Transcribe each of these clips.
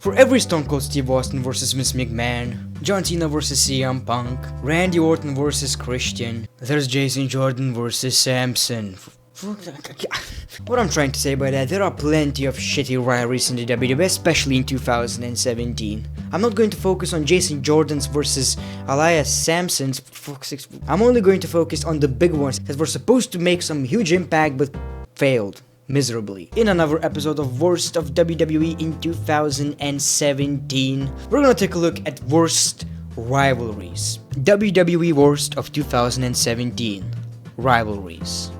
For every Stone Cold Steve Austin vs Vince McMahon, John Cena vs CM Punk, Randy Orton vs Christian, there's Jason Jordan vs Samson. What I'm trying to say by that, there are plenty of shitty rivalries in the WWE, especially in 2017. I'm not going to focus on Jason Jordan's versus Elias Sampson's. I'm only going to focus on the big ones that were supposed to make some huge impact but failed miserably. In another episode of Worst of WWE in 2017, we're gonna take a look at worst rivalries. WWE Worst of 2017 rivalries.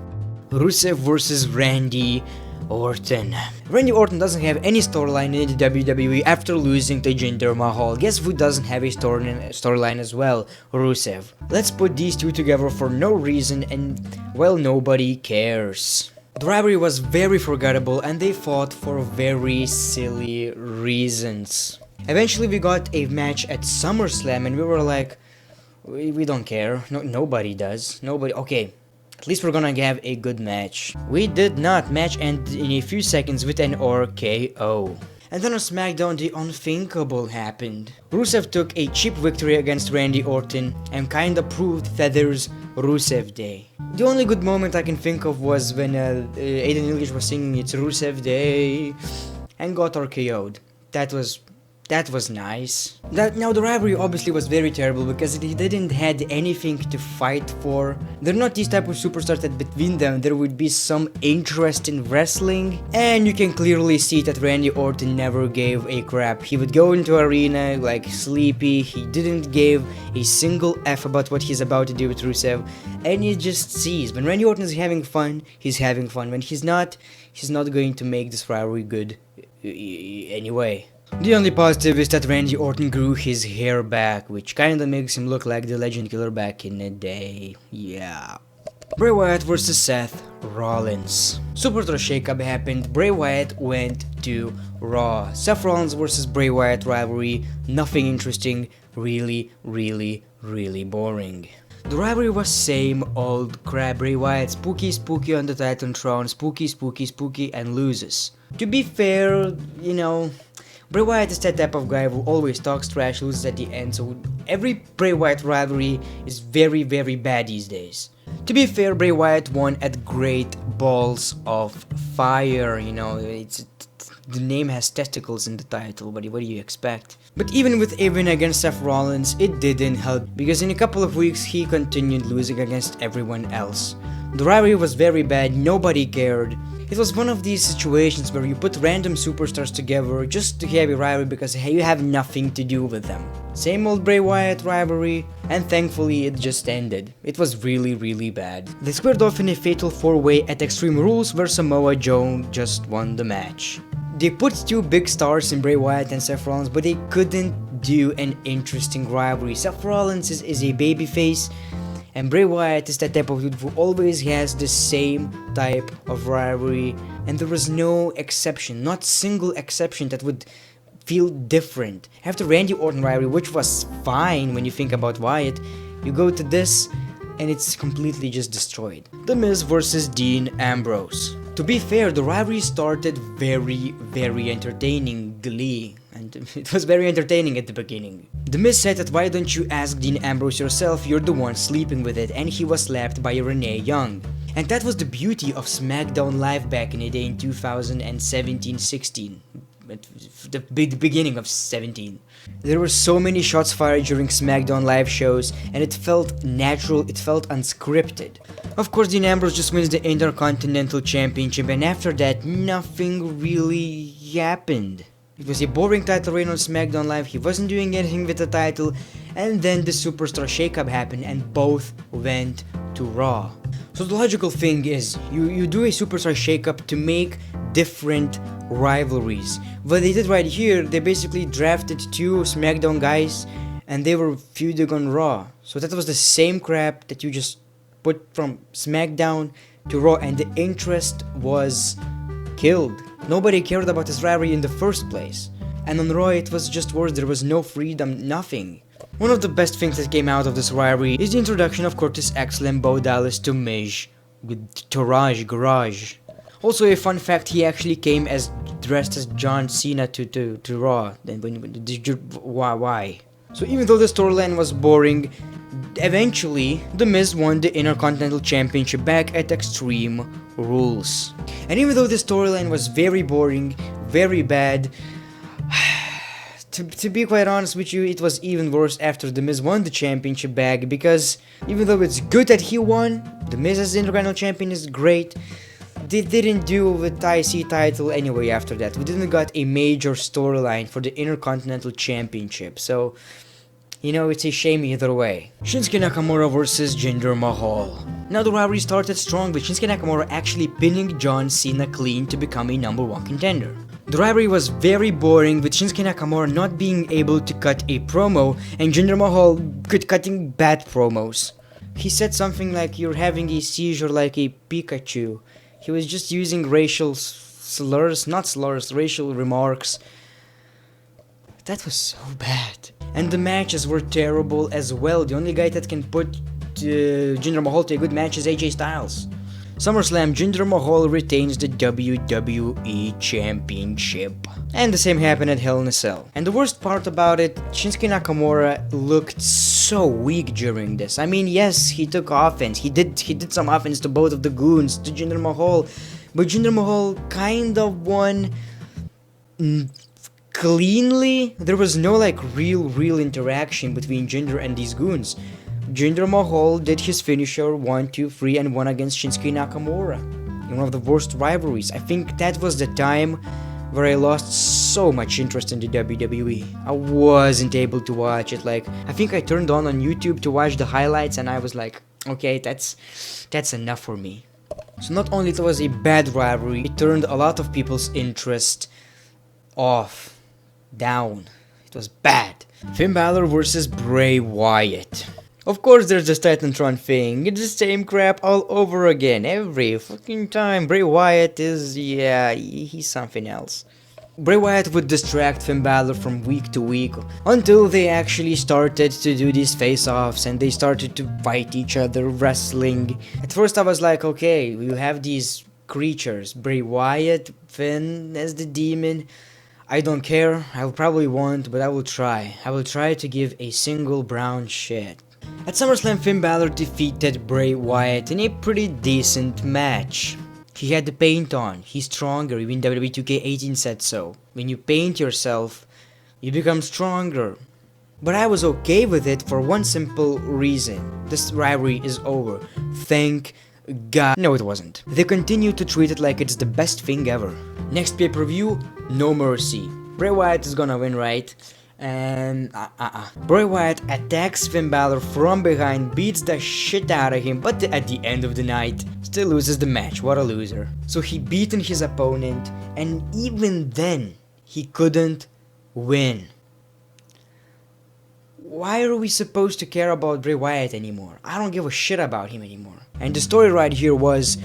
Rusev vs Randy Orton. Randy Orton doesn't have any storyline in the WWE after losing to Jinder Mahal. Guess who doesn't have a storyline as well? Rusev. Let's put these two together for no reason and, well, nobody cares. The rivalry was very forgettable and they fought for very silly reasons. Eventually we got a match at SummerSlam and we were like, we don't care. No, nobody does. Nobody. Okay. At least we're gonna have a good match. We did not. Match ended in a few seconds with an RKO. And then on SmackDown the unthinkable happened. Rusev took a cheap victory against Randy Orton and kinda proved that there's Rusev Day. The only good moment I can think of was when Aiden English was singing It's Rusev Day and got RKO'd. That was nice. Now the rivalry obviously was very terrible because they didn't had anything to fight for. They're not these type of superstars that between them there would be some interest in wrestling. And you can clearly see that Randy Orton never gave a crap. He would go into arena like sleepy. He didn't give a single F about what he's about to do with Rusev. And you just sees when Randy Orton is having fun, he's having fun. When he's not going to make this rivalry good anyway. The only positive is that Randy Orton grew his hair back, which kinda makes him look like the Legend Killer back in the day. Yeah. Bray Wyatt vs Seth Rollins. Superstar shakeup happened. Bray Wyatt went to Raw. Seth Rollins vs Bray Wyatt rivalry. Nothing interesting. Really boring. The rivalry was same old crap. Bray Wyatt spooky on the Titan throne. Spooky and loses. To be fair, you know, Bray Wyatt is that type of guy who always talks trash, loses at the end, so every Bray Wyatt rivalry is very bad these days. To be fair, Bray Wyatt won at Great Balls of Fire, you know, the name has testicles in the title, what do you expect? But even with a win against Seth Rollins, it didn't help, because in a couple of weeks he continued losing against everyone else. The rivalry was very bad, nobody cared. It was one of these situations where you put random superstars together just to have a rivalry because hey, you have nothing to do with them. Same old Bray Wyatt rivalry, and thankfully it just ended. It was really bad. They squared off in a fatal 4-way at Extreme Rules where Samoa Joe just won the match. They put two big stars in Bray Wyatt and Seth Rollins, but they couldn't do an interesting rivalry. Seth Rollins is a babyface, and Bray Wyatt is that type of dude who always has the same type of rivalry, and there was no exception, not single exception that would feel different. After Randy Orton rivalry, which was fine when you think about Wyatt, you go to this, and it's completely just destroyed. The Miz vs Dean Ambrose. To be fair, the rivalry started very entertainingly, and it was very entertaining at the beginning. The Miz said that why don't you ask Dean Ambrose yourself, you're the one sleeping with it, and he was slapped by Renee Young. And that was the beauty of SmackDown Live back in the day in 2017-16. The beginning of 17. There were so many shots fired during SmackDown Live shows, and it felt natural, it felt unscripted. Of course, Dean Ambrose just wins the Intercontinental Championship, and after that, nothing really happened. It was a boring title reign on SmackDown Live, he wasn't doing anything with the title, and then the Superstar shakeup happened and both went to Raw. So the logical thing is, you do a Superstar shakeup to make different rivalries. What they did right here, they basically drafted two SmackDown guys and they were feuding on Raw. So that was the same crap that you just put from SmackDown to Raw, and the interest was killed. Nobody cared about this rivalry in the first place. And on Raw it was just worse, there was no freedom, nothing. One of the best things that came out of this rivalry is the introduction of Curtis Axel and Bo Dallas to Miz with Garage. Also, a fun fact, he actually came as dressed as John Cena to Raw. Then why? So even though the storyline was boring, eventually The Miz won the Intercontinental Championship back at Extreme Rules. And even though the storyline was very boring, very bad, to be quite honest with you, it was even worse after The Miz won the championship back, because even though it's good that he won, The Miz as the Intercontinental Champion is great, they didn't do with IC title anyway after that. We didn't got a major storyline for the Intercontinental Championship, so, you know, it's a shame either way. Shinsuke Nakamura versus Jinder Mahal. Now the rivalry started strong with Shinsuke Nakamura actually pinning John Cena clean to become a #1 contender. The rivalry was very boring, with Shinsuke Nakamura not being able to cut a promo and Jinder Mahal cutting bad promos. He said something like, "You're having a seizure like a Pikachu." He was just using racial racial remarks. That was so bad. And the matches were terrible as well. The only guy that can put Jinder Mahal to a good match is AJ Styles. SummerSlam, Jinder Mahal retains the WWE Championship. And the same happened at Hell in a Cell. And the worst part about it, Shinsuke Nakamura looked so weak during this. I mean, yes, he took offense. He did some offense to both of the goons, to Jinder Mahal. But Jinder Mahal kind of won cleanly. There was no like real interaction between Jinder and these goons. Jinder Mahal did his finisher 1, 2, 3 and won against Shinsuke Nakamura in one of the worst rivalries. I think that was the time where I lost so much interest in the WWE. I wasn't able to watch it. Like, I think I turned on YouTube to watch the highlights and I was like, okay, that's enough for me. So not only it was a bad rivalry, it turned a lot of people's interest off, down. It was bad. Finn Balor versus Bray Wyatt. Of course there's this Titantron thing, it's the same crap all over again, every fucking time. Bray Wyatt is, yeah, he's something else. Bray Wyatt would distract Finn Balor from week to week, until they actually started to do these face-offs and they started to fight each other, wrestling. At first I was like, okay, you have these creatures, Bray Wyatt, Finn as the demon. I don't care, I probably won't, but I will try. I will try to give a single brown shit. At SummerSlam, Finn Balor defeated Bray Wyatt in a pretty decent match. He had the paint on, he's stronger, even WWE 2K18 said so. When you paint yourself, you become stronger. But I was okay with it for one simple reason. This rivalry is over. Thank God. No, it wasn't. They continue to treat it like it's the best thing ever. Next pay-per-view, No Mercy. Bray Wyatt is gonna win, right? And Bray Wyatt attacks Finn Balor from behind, beats the shit out of him, but at the end of the night, still loses the match. What a loser. So he beaten his opponent, and even then, he couldn't win. Why are we supposed to care about Bray Wyatt anymore? I don't give a shit about him anymore. And the story right here was,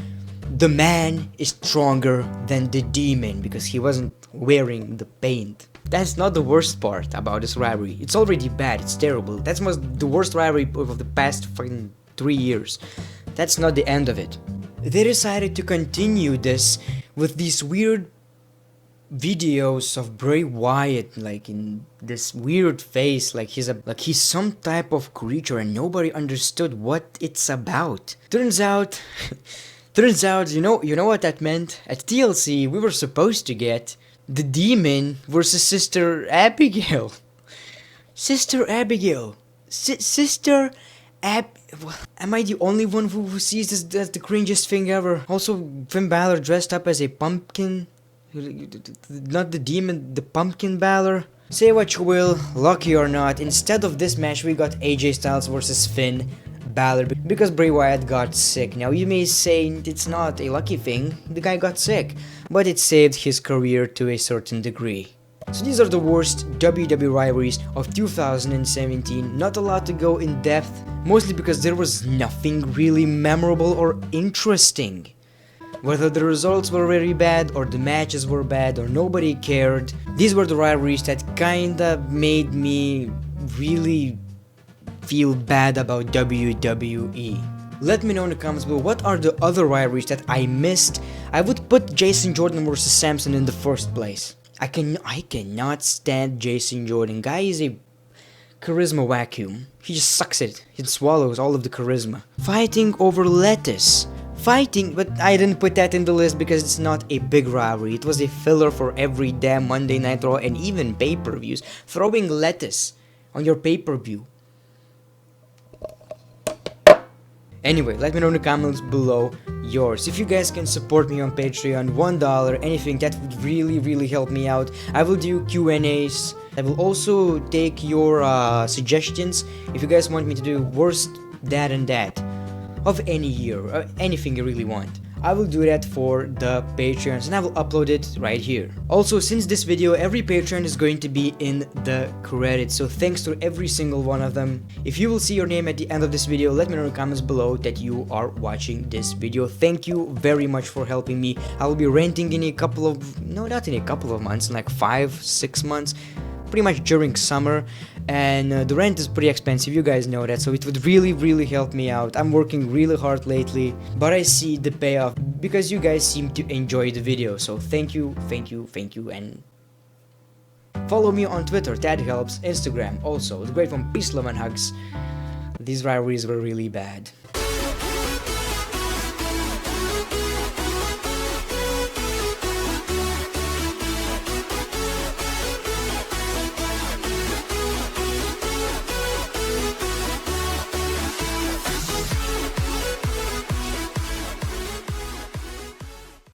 the man is stronger than the demon, because he wasn't wearing the paint. That's not the worst part about this rivalry. It's already bad, it's terrible. That's the worst rivalry of the past fucking 3 years. That's not the end of it. They decided to continue this with these weird videos of Bray Wyatt, like in this weird face, like he's some type of creature and nobody understood what it's about. Turns out, you know what that meant? At TLC, we were supposed to get the Demon versus Sister Abigail. Sister Abigail. Am I the only one who sees this as the cringiest thing ever? Also, Finn Balor dressed up as a pumpkin. Not the demon, the pumpkin Balor. Say what you will, lucky or not, instead of this match we got AJ Styles versus Finn Balor because Bray Wyatt got sick. Now you may say it's not a lucky thing, the guy got sick, but it saved his career to a certain degree. So these are the worst WWE rivalries of 2017, not a lot to go in depth, mostly because there was nothing really memorable or interesting. Whether the results were very bad, or the matches were bad, or nobody cared, these were the rivalries that kinda made me really feel bad about WWE. Let me know in the comments below what are the other rivalries that I missed. I would put Jason Jordan versus Samson in the first place. I cannot stand Jason Jordan. Guy is a charisma vacuum. He just sucks it. He swallows all of the charisma. Fighting over lettuce. Fighting, but I didn't put that in the list because it's not a big rivalry. It was a filler for every damn Monday Night Raw and even pay-per-views. Throwing lettuce on your pay-per-view. Anyway, let me know in the comments below yours. If you guys can support me on Patreon, $1, anything, that would really help me out. I will do Q&As. I will also take your suggestions. If you guys want me to do worst that and that of any year, or anything you really want, I will do that for the Patreons and I will upload it right here. Also, since this video, every Patreon is going to be in the credits, so thanks to every single one of them. If you will see your name at the end of this video, let me know in the comments below that you are watching this video. Thank you very much for helping me. I will be renting in a couple of, no, not in a couple of months, in like 5-6 months. Pretty much during summer, and the rent is pretty expensive, you guys know that, so it would really help me out. I'm working really hard lately, but I see the payoff because you guys seem to enjoy the video, so thank you, and follow me on Twitter, that helps, Instagram also, The Great One, peace, love and hugs. These rivalries were really bad.